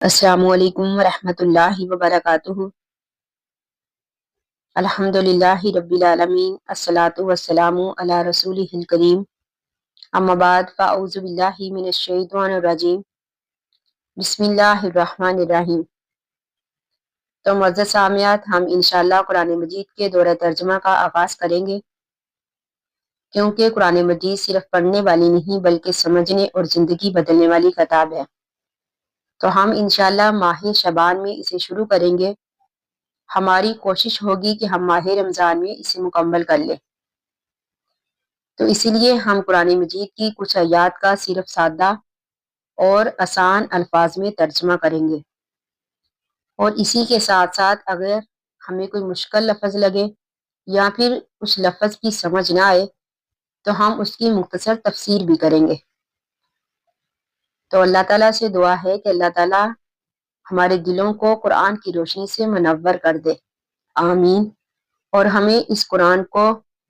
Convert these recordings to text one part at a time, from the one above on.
السلام علیکم ورحمۃ اللہ وبرکاتہ۔ الحمدللہ رب العالمین، الصلاۃ والسلام علی رسولہ الکریم، اما بعد فاعوذ باللہ من الشیطان الرجیم، بسم اللہ الرحمن الرحیم۔ تو معزز سامعات، ہم انشاءاللہ قرآن مجید کے دورہ ترجمہ کا آغاز کریں گے، کیونکہ قرآن مجید صرف پڑھنے والی نہیں بلکہ سمجھنے اور زندگی بدلنے والی کتاب ہے۔ تو ہم انشاءاللہ ماہ شعبان میں اسے شروع کریں گے۔ ہماری کوشش ہوگی کہ ہم ماہ رمضان میں اسے مکمل کر لیں۔ تو اسی لیے ہم قرآن مجید کی کچھ آیات کا صرف سادہ اور آسان الفاظ میں ترجمہ کریں گے، اور اسی کے ساتھ ساتھ اگر ہمیں کوئی مشکل لفظ لگے یا پھر اس لفظ کی سمجھ نہ آئے تو ہم اس کی مختصر تفسیر بھی کریں گے۔ تو اللہ تعالیٰ سے دعا ہے کہ اللہ تعالیٰ ہمارے دلوں کو قرآن کی روشنی سے منور کر دے، آمین، اور ہمیں اس قرآن کو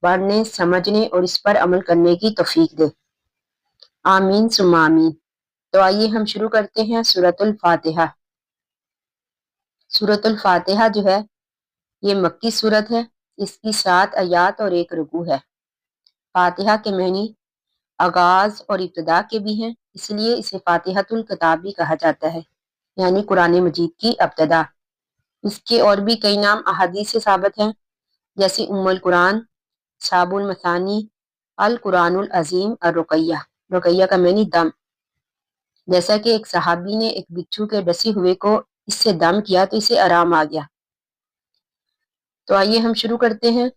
پڑھنے، سمجھنے اور اس پر عمل کرنے کی توفیق دے، آمین ثم آمین۔ تو آئیے ہم شروع کرتے ہیں سورۃ الفاتحہ۔ سورۃ الفاتحہ جو ہے یہ مکی سورت ہے، اس کی 7 آیات اور 1 رکوع ہے۔ فاتحہ کے معنی آغاز اور ابتدا کے بھی ہیں، اس لیے اسے فاتحۃ الکتاب بھی کہا جاتا ہے، یعنی قرآن مجید کی ابتدا۔ اس کے اور بھی کئی نام احادیث سے ثابت ہیں، جیسے ام القرآن، صحاب المثانی، القرآن العظیم، الرقیہ۔ رقیہ کا معنی دم، جیسا کہ ایک صحابی نے ایک بچھو کے ڈسے ہوئے کو اس سے دم کیا تو اسے آرام آ گیا۔ تو آئیے ہم شروع کرتے ہیں۔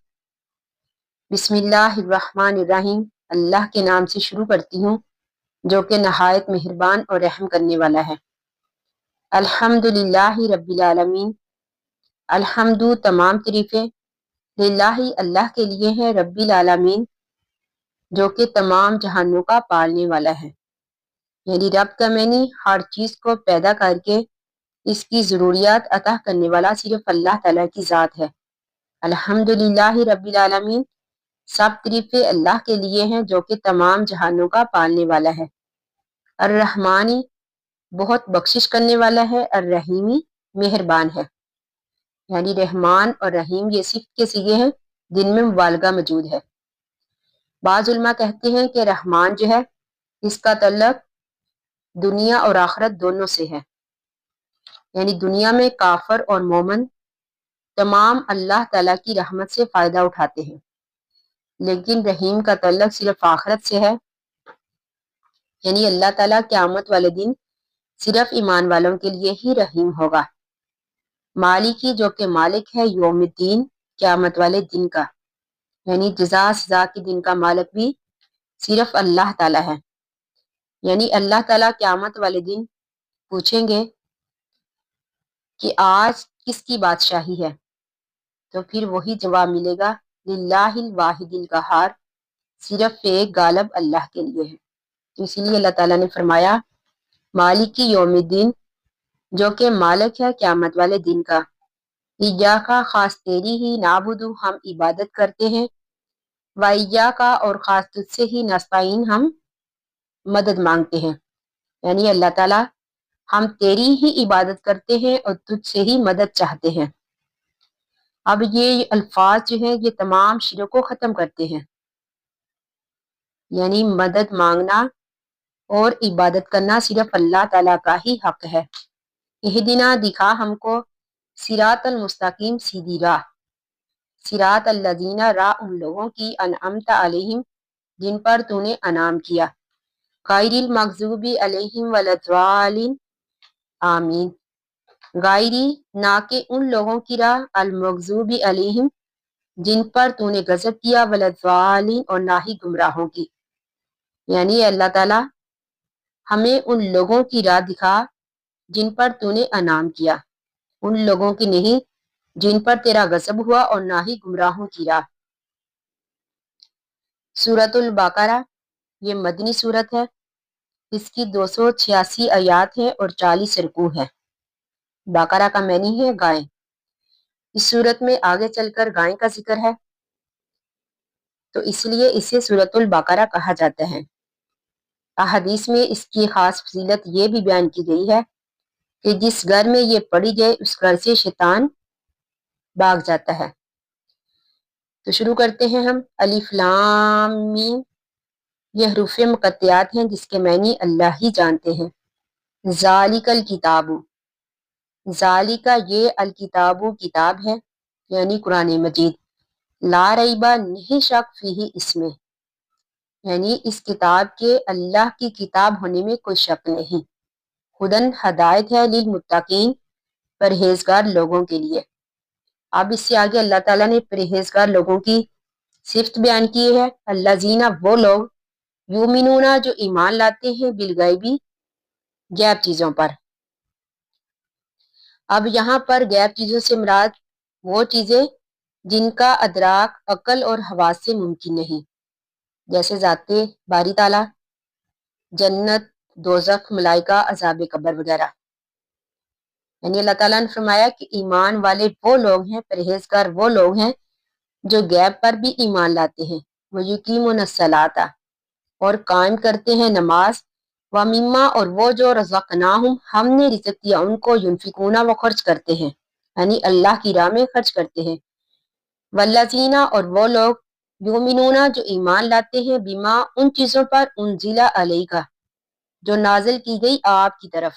بسم اللہ الرحمن الرحیم، اللہ کے نام سے شروع کرتی ہوں جو کہ نہایت مہربان اور رحم کرنے والا ہے۔ الحمد للہ رب العالمین، الحمد تمام تعریفیں للہ اللہ کے لیے ہیں، رب العالمین جو کہ تمام جہانوں کا پالنے والا ہے، یعنی رب کا معنی ہر چیز کو پیدا کر کے اس کی ضروریات عطا کرنے والا صرف اللہ تعالیٰ کی ذات ہے۔ الحمد للہ رب العالمین، سب تعریفیں اللہ کے لیے ہیں جو کہ تمام جہانوں کا پالنے والا ہے۔ الرحمانی، بہت بخشش کرنے والا ہے، الرحیمی، مہربان ہے، یعنی رحمان اور رحیم یہ صفت کے صیغے ہیں جن میں مبالغہ موجود ہے۔ بعض علماء کہتے ہیں کہ رحمان جو ہے اس کا تعلق دنیا اور آخرت دونوں سے ہے، یعنی دنیا میں کافر اور مومن تمام اللہ تعالیٰ کی رحمت سے فائدہ اٹھاتے ہیں، لیکن رحیم کا تعلق صرف آخرت سے ہے، یعنی اللہ تعالیٰ قیامت والے دن صرف ایمان والوں کے لیے ہی رحیم ہوگا۔ مالکی، جو کہ مالک ہے یوم الدین، قیامت والے دن کا، یعنی جزا سزا کے دن کا مالک بھی صرف اللہ تعالیٰ ہے، یعنی اللہ تعالیٰ قیامت والے دن پوچھیں گے کہ آج کس کی بادشاہی ہے، تو پھر وہی جواب ملے گا للہ الواحد القہار، صرف ایک غالب اللہ کے لیے ہے۔ تو اسی لیے اللہ تعالیٰ نے فرمایا مالکی یوم الدین، جو کہ مالک ہے قیامت والے دن کا، ایاکا، خاص تیری ہی، نعبدو، ہم عبادت کرتے ہیں، وایاکا، اور خاص تجھ سے ہی، نستعین، ہم مدد مانگتے ہیں، یعنی اللہ تعالیٰ ہم تیری ہی عبادت کرتے ہیں اور تجھ سے ہی مدد چاہتے ہیں۔ اب یہ الفاظ جو ہیں یہ تمام شرک کو ختم کرتے ہیں، یعنی مدد مانگنا اور عبادت کرنا صرف اللہ تعالیٰ کا ہی حق ہے۔ اہدنا، دکھا ہم کو، صراط المستقیم، سیدھی راہ، صراط الذین، راہ ان لوگوں کی، انعمت علیہم، جن پر تو نے انعام کیا، غیر المغضوب علیہم ولا الضالین، آمین، غائری، نہ کہ ان لوگوں کی راہ، المغضوب علیہم، جن پر تو نے غضب کیا، ولا الضالین، اور نہ ہی گمراہوں کی، یعنی اللہ تعالیٰ ہمیں ان لوگوں کی راہ دکھا جن پر تو نے انعام کیا، ان لوگوں کی نہیں جن پر تیرا غضب ہوا، اور نہ ہی گمراہوں کی راہ۔ سورۃ البقرہ یہ مدنی سورت ہے، اس کی 286 آیات ہیں اور 40 رکوع ہے۔ بقرہ کا معنی ہے گائے۔ اس سورت میں آگے چل کر گائے کا ذکر ہے، تو اس لیے اسے سورۃ البقرہ کہا جاتا ہے۔ احادیث میں اس کی خاص فضیلت یہ بھی بیان کی گئی ہے کہ جس گھر میں یہ پڑھی جائے اس گھر سے شیطان بھاگ جاتا ہے۔ تو شروع کرتے ہیں ہم۔ الف لام میم، یہ حروف مقطعات ہیں جس کے معنی اللہ ہی جانتے ہیں۔ ذالک الکتاب، ذالکہ یہ الکتاب کتاب ہے یعنی قرآن مجید، لا ریبہ نہیں شک فیہ اس میں، یعنی اس کتاب کے اللہ کی کتاب ہونے میں کوئی شک نہیں۔ ہدن ہدایت ہے، للمتقین پرہیزگار لوگوں کے لیے۔ اب اس سے آگے اللہ تعالیٰ نے پرہیزگار لوگوں کی صفت بیان کی ہے۔ الذین، وہ لوگ، یؤمنون جو ایمان لاتے ہیں، بالغیبی غیب چیزوں پر۔ اب یہاں پر غیب چیزوں سے مراد وہ چیزیں جن کا ادراک عقل اور حواس سے ممکن نہیں، جیسے ذات باری تعالیٰ، جنت، دوزخ، ملائکہ، عذاب قبر وغیرہ۔ یعنی اللہ تعالیٰ نے فرمایا کہ ایمان والے وہ لوگ ہیں، پرہیزگار وہ لوگ ہیں جو غیب پر بھی ایمان لاتے ہیں، وَيُقِيمُونَ الصَّلَاةَ اور قائم کرتے ہیں نماز، وَمِمَّا اور وہ جو رزقناہم ہم نے رزق دیا ان کو، ينفقون وہ خرچ کرتے ہیں، یعنی اللہ کی راہ میں خرچ کرتے ہیں۔ والذین اور وہ لوگ، یؤمنون جو ایمان لاتے ہیں، بما ان چیزوں پر، انزل علیک جو نازل کی گئی آپ کی طرف،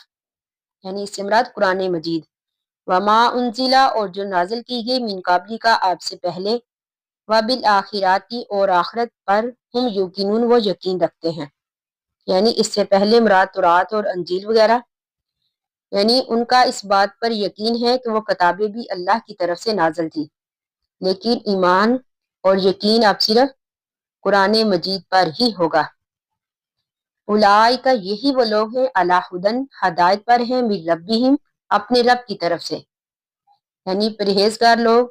یعنی اس سے مراد قرآن مجید، وما انزلہ اور جو نازل کی گئی من قبل کا آپ سے پہلے، وبالآخرات اور آخرت پر، ہم یوقنون وہ یقین رکھتے ہیں، یعنی اس سے پہلے مراد تورات اور انجیل وغیرہ، یعنی ان کا اس بات پر یقین ہے کہ وہ کتابیں بھی اللہ کی طرف سے نازل تھی، لیکن ایمان اور یقین اب صرف قرآن مجید پر ہی ہوگا۔ اولئک یہی وہ لوگ ہیں، علی ھدی ہدایت پر ہیں، من ربہم اپنے رب کی طرف سے، یعنی پرہیزگار لوگ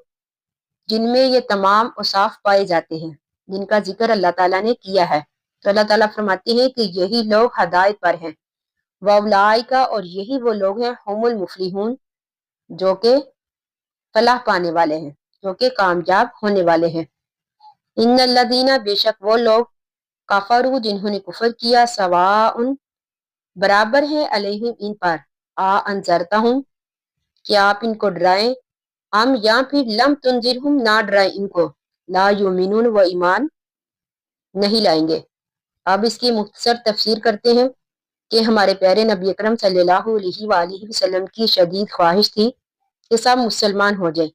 جن میں یہ تمام اوصاف پائے جاتے ہیں جن کا ذکر اللہ تعالیٰ نے کیا ہے، تو اللہ تعالیٰ فرماتے ہیں کہ یہی لوگ ہدایت پر ہیں۔ واولئک اور یہی وہ لوگ ہیں، ہم المفلحون جو کہ فلاح پانے والے ہیں، جو کہ کامیاب ہونے والے ہیں۔ ان الذین بے شک وہ لوگ، کفروا جنہوں نے کفر کیا، سواء برابر ہے، علیہم ان پر، انذرتہم کیا آپ ان کو ڈرائیں، یا پھر لم تنذرہم نہ ڈرائیں ان کو، لا یؤمنون وہ ایمان نہیں لائیں گے۔ اب اس کی مختصر تفسیر کرتے ہیں کہ ہمارے پیارے نبی اکرم صلی اللہ علیہ وآلہ وسلم کی شدید خواہش تھی کہ سب مسلمان ہو جائیں،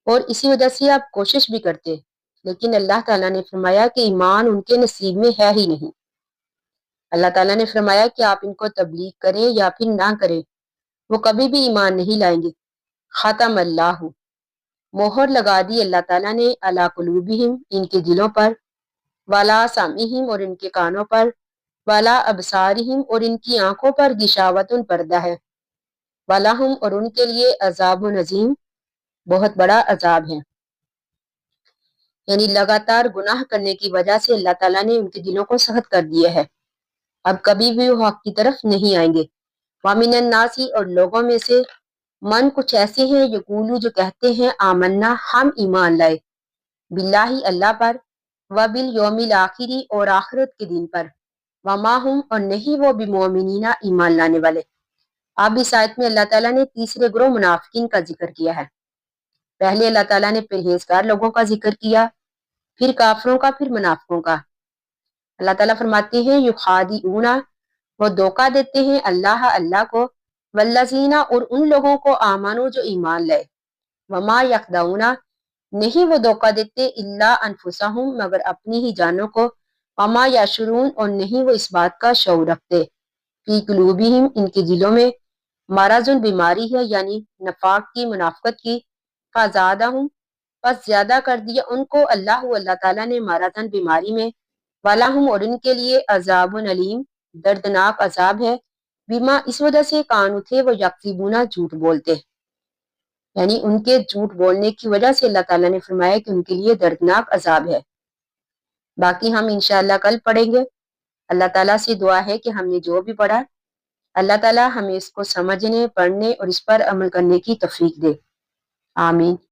اور اسی وجہ سے آپ کوشش بھی کرتے، لیکن اللہ تعالیٰ نے فرمایا کہ ایمان ان کے نصیب میں ہے ہی نہیں۔ اللہ تعالیٰ نے فرمایا کہ آپ ان کو تبلیغ کریں یا پھر نہ کریں، وہ کبھی بھی ایمان نہیں لائیں گے۔ ختم اللہ، مہر لگا دی اللہ تعالیٰ نے، علی قلوبہم ان کے دلوں پر، وعلی سمعہم اور ان کے کانوں پر، وعلی ابصارہم اور ان کی آنکھوں پر، غشاوۃ پردہ ہے، ولہم اور ان کے لیے عذاب عظیم بہت بڑا عذاب ہے۔ یعنی لگاتار گناہ کرنے کی وجہ سے اللہ تعالیٰ نے ان کے دلوں کو سخت کر دیا ہے، اب کبھی بھی وہ حق کی طرف نہیں آئیں گے۔ وَمِنَ النَّاسِ اور لوگوں میں سے، من کچھ ایسے ہیں، یقولو جو کہتے ہیں، آمنا ہم ایمان لائے، باللہ اللہ پر، وبالیوم الآخر اور آخرت کے دن پر، وما ہم اور نہیں وہ بمؤمنین ایمان لانے والے۔ اب اس آیت میں اللہ تعالیٰ نے تیسرے گروہ منافقین کا ذکر کیا ہے۔ پہلے اللہ تعالیٰ نے پرہیزگار لوگوں کا ذکر کیا، پھر کافروں کا، پھر منافقوں کا۔ اللہ تعالیٰ فرماتے ہیں، یخادعون وہ دھوکہ دیتے ہیں، اللہ کو، والذین اور ان لوگوں کو، آمنوا جو ایمان لائے، وما یخدعون نہیں وہ دھوکہ دیتے، الا انفسہم مگر اپنی ہی جانوں کو، وما یشعرون اور نہیں وہ اس بات کا شعور رکھتے، فی قلوبہم ان کے دلوں میں، مرض بیماری ہے، یعنی نفاق کی، منافقت کی، فزادہم پس زیادہ کر دیا ان کو اللہ تعالیٰ نے مرضاً بیماری میں، ولہم اور ان کے لیے عذاب علیم دردناک عذاب ہے، بما اس وجہ سے کانو تھے وہ یکذبون جھوٹ بولتے، یعنی ان کے جھوٹ بولنے کی وجہ سے اللہ تعالیٰ نے فرمایا کہ ان کے لیے دردناک عذاب ہے۔ باقی ہم انشاءاللہ کل پڑھیں گے۔ اللہ تعالیٰ سے دعا ہے کہ ہم نے جو بھی پڑھا، اللہ تعالیٰ ہمیں اس کو سمجھنے، پڑھنے اور اس پر عمل کرنے کی توفیق دے، آمین۔